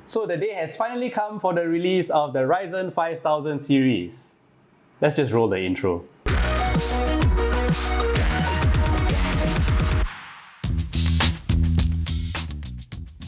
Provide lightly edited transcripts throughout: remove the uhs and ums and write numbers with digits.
So the day has finally come for the release of the Ryzen 5000 series. Let's just roll the intro.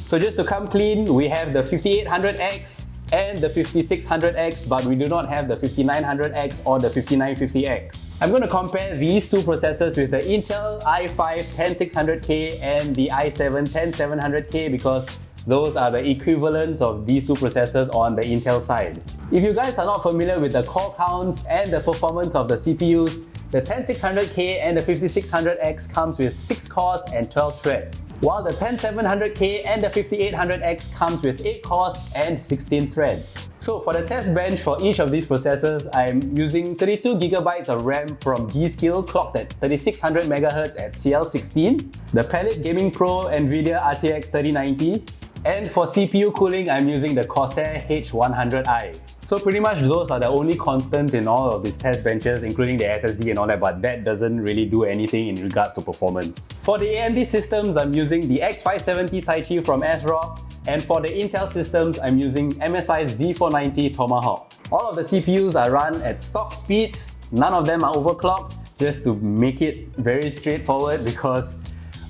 So just to come clean, we have the 5800X and the 5600X, but we do not have the 5900X or the 5950X. I'm going to compare these two processors with the Intel i5-10600K and the i7-10700K because those are the equivalents of these two processors on the Intel side. If you guys are not familiar with the core counts and the performance of the CPUs, the 10600K and the 5600X comes with 6 cores and 12 threads, while the 10700K and the 5800X comes with 8 cores and 16 threads. So for the test bench for each of these processors, I'm using 32GB of RAM from G.Skill clocked at 3600MHz at CL16, the Pellet Gaming Pro NVIDIA RTX 3090, and for CPU cooling, I'm using the Corsair H100i. So pretty much those are the only constants in all of these test benches, including the SSD and all that, but that doesn't really do anything in regards to performance. For the AMD systems, I'm using the X570 Taichi from ASRock, and for the Intel systems, I'm using MSI's Z490 Tomahawk. All of the CPUs are run at stock speeds, none of them are overclocked, just to make it very straightforward because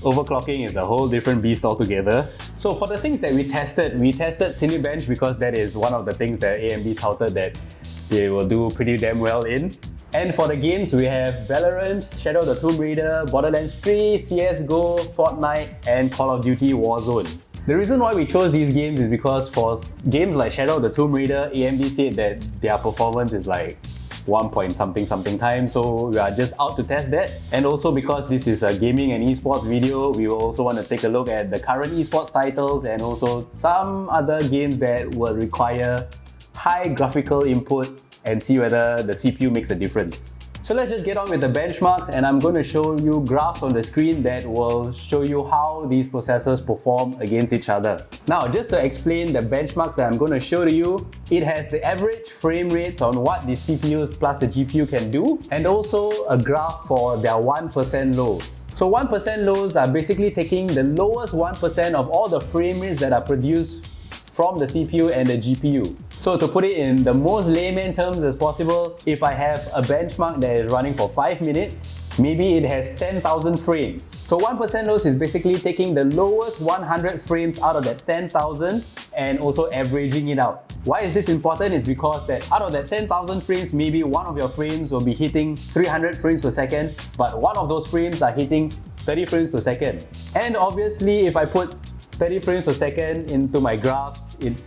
overclocking is a whole different beast altogether. So for the things that we tested Cinebench because that is one of the things that AMD touted that they will do pretty damn well in. And for the games, we have Valorant, Shadow of the Tomb Raider, Borderlands 3, CSGO, Fortnite, and Call of Duty Warzone. The reason why we chose these games is because for games like Shadow of the Tomb Raider, AMD said that their performance is like 1 point something times, so we are just out to test that. And also because this is a gaming and esports video, we will also want to take a look at the current esports titles and also some other games that will require high graphical input and see whether the CPU makes a difference. So let's just get on with the benchmarks, and I'm going to show you graphs on the screen that will show you how these processors perform against each other. Now, just to explain the benchmarks that I'm going to show to you, it has the average frame rates on what the CPUs plus the GPU can do, and also a graph for their 1% lows. So 1% lows are basically taking the lowest 1% of all the frame rates that are produced from the CPU and the GPU. So to put it in the most layman terms as possible, if I have a benchmark that is running for 5 minutes, maybe it has 10,000 frames. So 1% lows is basically taking the lowest 100 frames out of that 10,000 and also averaging it out. Why is this important? Is because that out of that 10,000 frames, maybe one of your frames will be hitting 300 frames per second, but one of those frames are hitting 30 frames per second. And obviously, if I put 30 frames per second into my graphs, it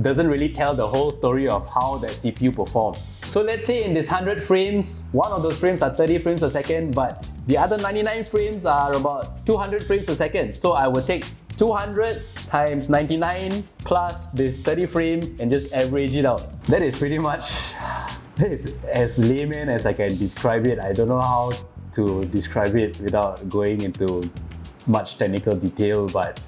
doesn't really tell the whole story of how that CPU performs. So let's say in this 100 frames, one of those frames are 30 frames per second, but the other 99 frames are about 200 frames per second. So I would take 200 times 99 plus this 30 frames and just average it out. That is pretty much, that is as layman as I can describe it. I don't know how to describe it without going into much technical detail, but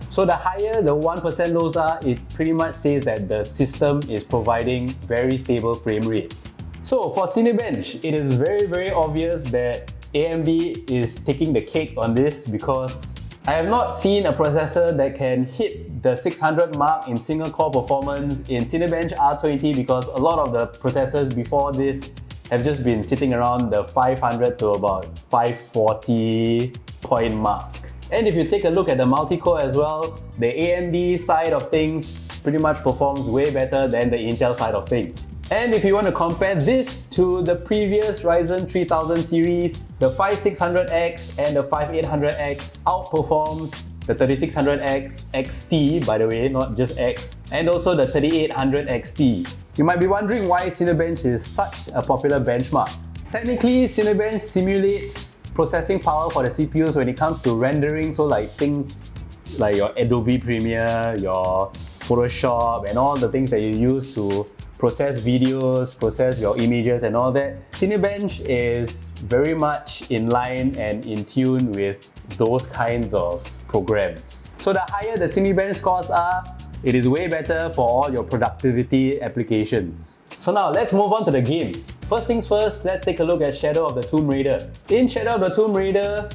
so the higher the 1% lows are, it pretty much says that the system is providing very stable frame rates. So for Cinebench, it is very obvious that AMD is taking the cake on this because I have not seen a processor that can hit the 600 mark in single core performance in Cinebench R20 because a lot of the processors before this have just been sitting around the 500 to about 540 point mark. And if you take a look at the multi-core as well, the AMD side of things pretty much performs way better than the Intel side of things. And if you want to compare this to the previous Ryzen 3000 series, the 5600X and the 5800X outperforms the 3600X XT, by the way, not just X, and also the 3800 XT. You might be wondering why Cinebench is such a popular benchmark. Technically, Cinebench simulates processing power for the CPUs when it comes to rendering, so like things like your Adobe Premiere, your Photoshop, and all the things that you use to process videos, process your images and all that. Cinebench is very much in line and in tune with those kinds of programs. So the higher the Cinebench scores are, it is way better for all your productivity applications. So now let's move on to the games. First things first, let's take a look at Shadow of the Tomb Raider. In Shadow of the Tomb Raider,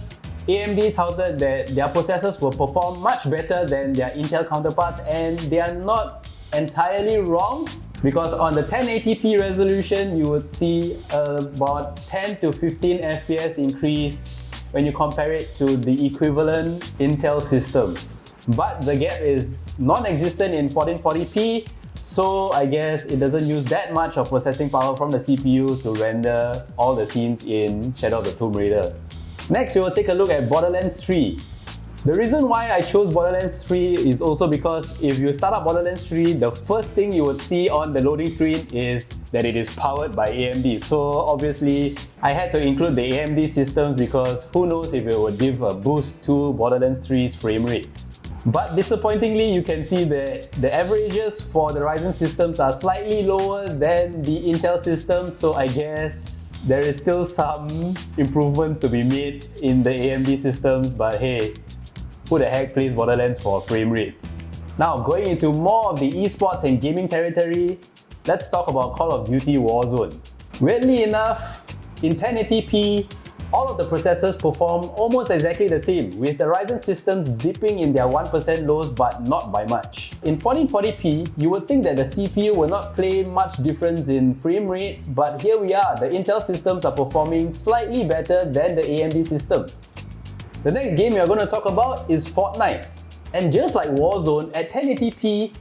AMD touted that their processors will perform much better than their Intel counterparts, and they are not entirely wrong, because on the 1080p resolution you would see about 10 to 15 FPS increase when you compare it to the equivalent Intel systems. But the gap is non-existent in 1440p, so I guess it doesn't use that much of processing power from the CPU to render all the scenes in Shadow of the Tomb Raider. Next, we will take a look at Borderlands 3. The reason why I chose Borderlands 3 is also because if you start up Borderlands 3, the first thing you would see on the loading screen is that it is powered by AMD. So obviously, I had to include the AMD systems because who knows if it would give a boost to Borderlands 3's frame rates. But disappointingly, you can see that the averages for the Ryzen systems are slightly lower than the Intel systems, so I guess there is still some improvements to be made in the AMD systems, but hey, who the heck plays Borderlands for frame rates? Now, going into more of the esports and gaming territory, let's talk about Call of Duty Warzone. Weirdly enough, in 1080p, all of the processors perform almost exactly the same, with the Ryzen systems dipping in their 1% lows but not by much. In 1440p, you would think that the CPU will not play much difference in frame rates, but here we are, the Intel systems are performing slightly better than the AMD systems. The next game we are going to talk about is Fortnite. And just like Warzone, at 1080p,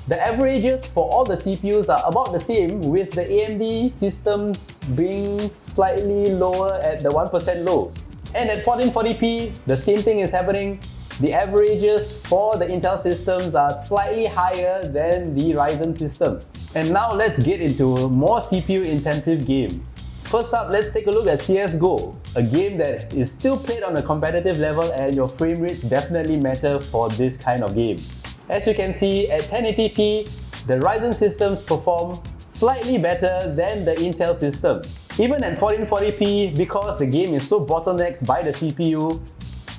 the averages for all the CPUs are about the same, with the AMD systems being slightly lower at the 1% lows. And at 1440p, the same thing is happening. The averages for the Intel systems are slightly higher than the Ryzen systems. And now let's get into more CPU intensive games. First up, let's take a look at CSGO, a game that is still played on a competitive level, and your frame rates definitely matter for this kind of games. As you can see, at 1080p, the Ryzen systems perform slightly better than the Intel systems. Even at 1440p, because the game is so bottlenecked by the CPU,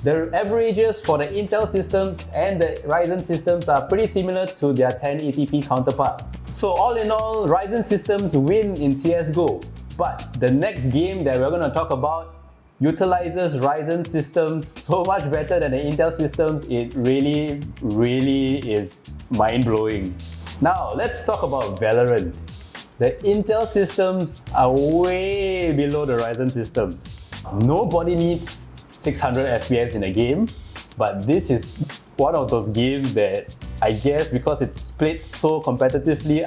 the averages for the Intel systems and the Ryzen systems are pretty similar to their 1080p counterparts. So all in all, Ryzen systems win in CSGO. But the next game that we're going to talk about utilizes Ryzen systems so much better than the Intel systems, it really is mind-blowing. Now let's talk about Valorant. The Intel systems are way below the Ryzen systems. Nobody needs 600 FPS in a game, but this is one of those games that I guess because it's split so competitively,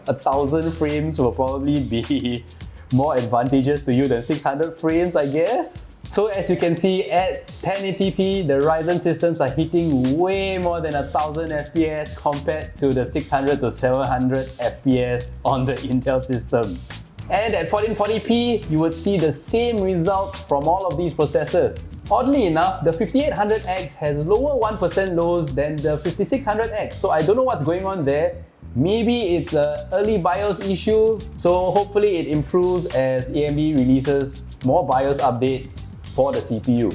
1000 frames will probably be more advantageous to you than 600 frames, I guess. So as you can see, at 1080p, the Ryzen systems are hitting way more than 1000 FPS compared to the 600 to 700 FPS on the Intel systems. And at 1440p, you would see the same results from all of these processors. Oddly enough, the 5800X has lower 1% lows than the 5600X, so I don't know what's going on there. Maybe it's an early BIOS issue, so hopefully it improves as AMD releases more BIOS updates for the CPU.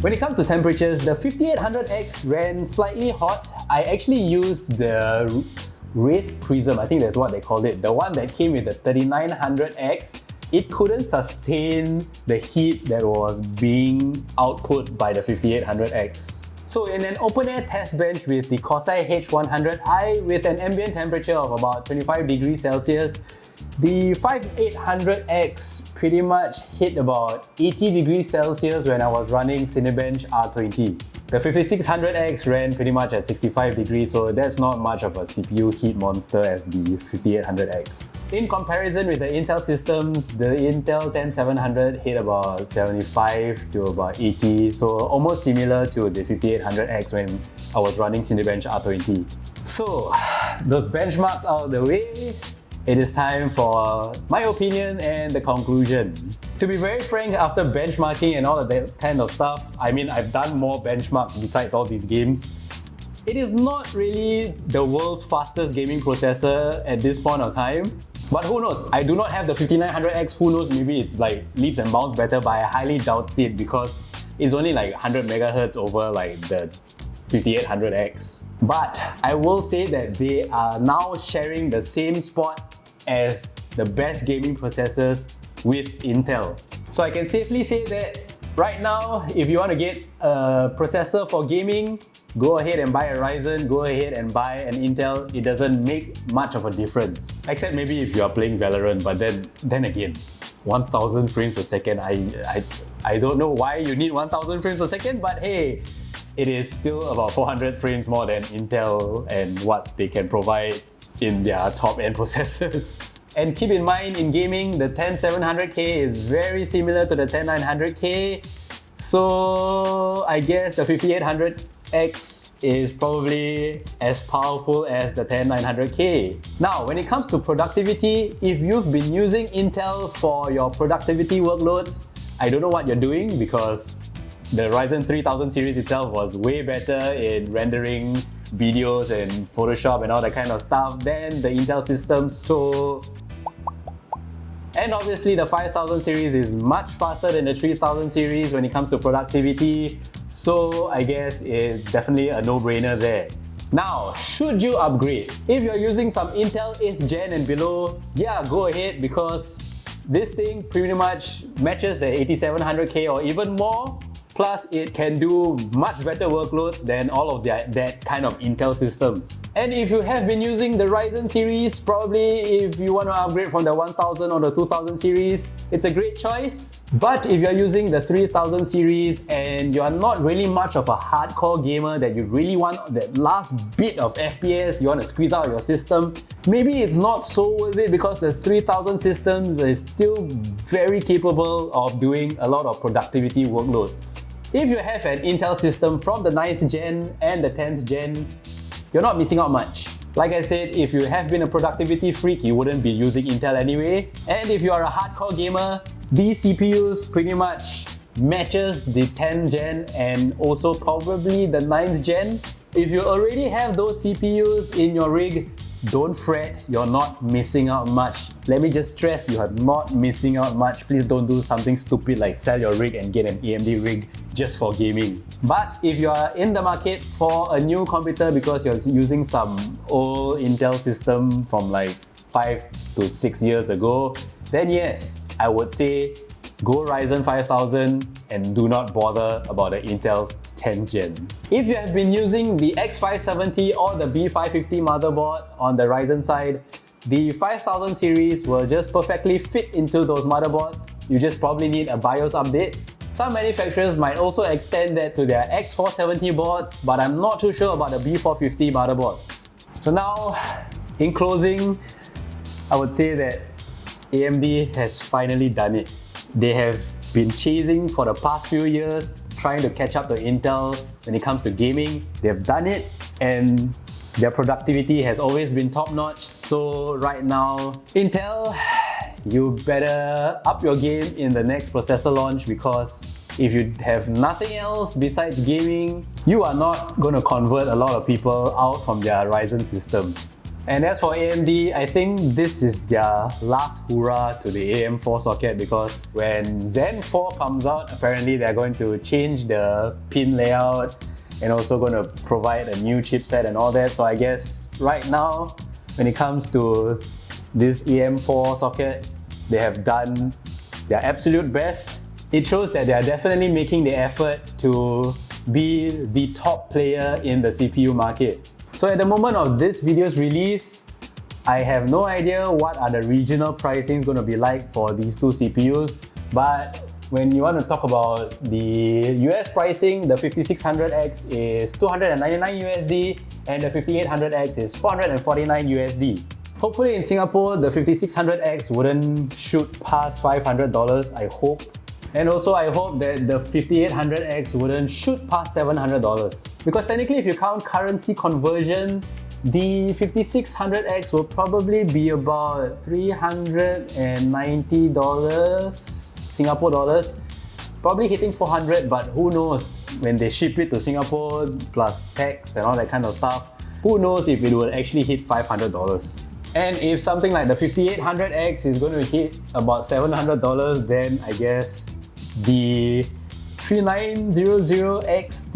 When it comes to temperatures, the 5800X ran slightly hot. I actually used the Wraith Prism, I think that's what they called it, the one that came with the 3900X. It couldn't sustain the heat that was being output by the 5800X. So in an open-air test bench with the Corsair H100i with an ambient temperature of about 25 degrees Celsius, the 5800X pretty much hit about 80 degrees Celsius when I was running Cinebench R20. The 5600X ran pretty much at 65 degrees, so that's not much of a CPU heat monster as the 5800X. In comparison with the Intel systems, the Intel 10700 hit about 75 to about 80, so almost similar to the 5800X when I was running Cinebench R20. So, those benchmarks out of the way, it is time for my opinion and the conclusion. To be very frank, after benchmarking and all of that kind of stuff, I mean, I've done more benchmarks besides all these games. It is not really the world's fastest gaming processor at this point of time. But who knows? I do not have the 5900X, who knows, maybe it's like leaps and bounds better, but I highly doubt it because it's only like 100 megahertz over like the 5800X. But I will say that they are now sharing the same spot as the best gaming processors with Intel. So I can safely say that right now, if you want to get a processor for gaming, go ahead and buy a Ryzen, go ahead and buy an Intel. It doesn't make much of a difference. Except maybe if you are playing Valorant, but then again, 1000 frames per second, I don't know why you need 1000 frames per second, but hey, it is still about 400 frames more than Intel and what they can provide in their top-end processors. And keep in mind, in gaming, the 10700K is very similar to the 10900K. So I guess the 5800X is probably as powerful as the 10900K. Now, when it comes to productivity, if you've been using Intel for your productivity workloads, I don't know what you're doing, because the Ryzen 3000 series itself was way better in rendering videos and Photoshop and all that kind of stuff than the Intel system. And obviously the 5000 series is much faster than the 3000 series when it comes to productivity. So I guess it's definitely a no-brainer there. Now, should you upgrade? If you're using some Intel 8th gen and below, yeah, go ahead, because this thing pretty much matches the 8700K or even more. Plus, it can do much better workloads than all of that kind of Intel systems. And if you have been using the Ryzen series, probably if you want to upgrade from the 1000 or the 2000 series, it's a great choice. But if you're using the 3000 series and you're not really much of a hardcore gamer, that you really want that last bit of FPS you want to squeeze out of your system, maybe it's not so worth it, because the 3000 systems is still very capable of doing a lot of productivity workloads. If you have an Intel system from the 9th gen and the 10th gen, you're not missing out much. Like I said, if you have been a productivity freak, you wouldn't be using Intel anyway. And if you are a hardcore gamer, these CPUs pretty much matches the 10th gen and also probably the 9th gen. If you already have those CPUs in your rig, don't fret, you're not missing out much. Let me just stress, you are not missing out much. Please don't do something stupid like sell your rig and get an AMD rig just for gaming. But if you are in the market for a new computer because you're using some old Intel system from like 5 to 6 years ago, then yes, I would say go Ryzen 5000 and do not bother about the Intel 10th gen. If you have been using the X570 or the B550 motherboard on the Ryzen side, the 5000 series will just perfectly fit into those motherboards. You just probably need a BIOS update. Some manufacturers might also extend that to their X470 boards, but I'm not too sure about the B450 motherboards. So now, in closing, I would say that AMD has finally done it. They have been chasing for the past few years, trying to catch up to Intel when it comes to gaming. They've done it, and their productivity has always been top-notch. So right now, Intel, you better up your game in the next processor launch, because if you have nothing else besides gaming, you are not going to convert a lot of people out from their Ryzen systems. And as for AMD, I think this is their last hurrah to the AM4 socket, because when Zen 4 comes out, apparently they're going to change the pin layout and also going to provide a new chipset and all that. So I guess right now, when it comes to this AM4 socket, they have done their absolute best. It shows that they are definitely making the effort to be the top player in the CPU market. So at the moment of this video's release, I have no idea what are the regional pricings going to be like for these two CPUs, but when you want to talk about the US pricing, the 5600X is $299 USD and the 5800X is $449 USD. Hopefully in Singapore, the 5600X wouldn't shoot past $500, I hope. And also I hope that the 5800X wouldn't shoot past $700. Because technically if you count currency conversion, the 5600X will probably be about $390 Singapore dollars. Probably hitting 400, but who knows, when they ship it to Singapore plus tax and all that kind of stuff, who knows if it will actually hit $500. And if something like the 5800X is going to hit about $700, then I guess the 3900XT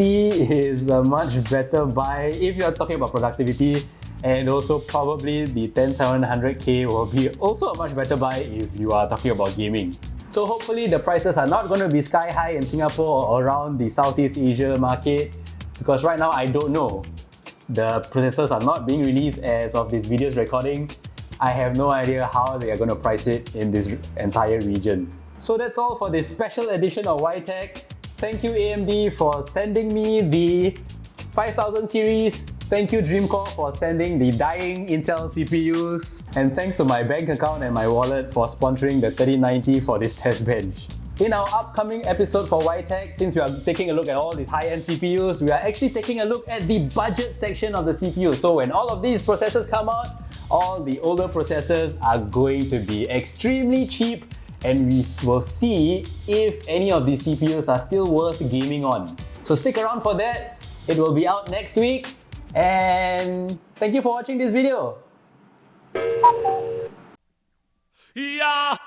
is a much better buy if you're talking about productivity, and also probably the 10700K will be also a much better buy if you are talking about gaming. So hopefully the prices are not going to be sky high in Singapore or around the Southeast Asia market, because right now I don't know. The processors are not being released as of this video's recording. I have no idea how they are going to price it in this entire region. So that's all for this special edition of YTech. Thank you AMD for sending me the 5000 series. Thank you Dreamcore for sending the dying Intel CPUs. And thanks to my bank account and my wallet for sponsoring the 3090 for this test bench. In our upcoming episode for YTech, since we are taking a look at all these high-end CPUs, we are actually taking a look at the budget section of the CPU. So when all of these processors come out, all the older processors are going to be extremely cheap, and we will see if any of these CPUs are still worth gaming on. So stick around for that. It will be out next week. And thank you for watching this video. Yeah.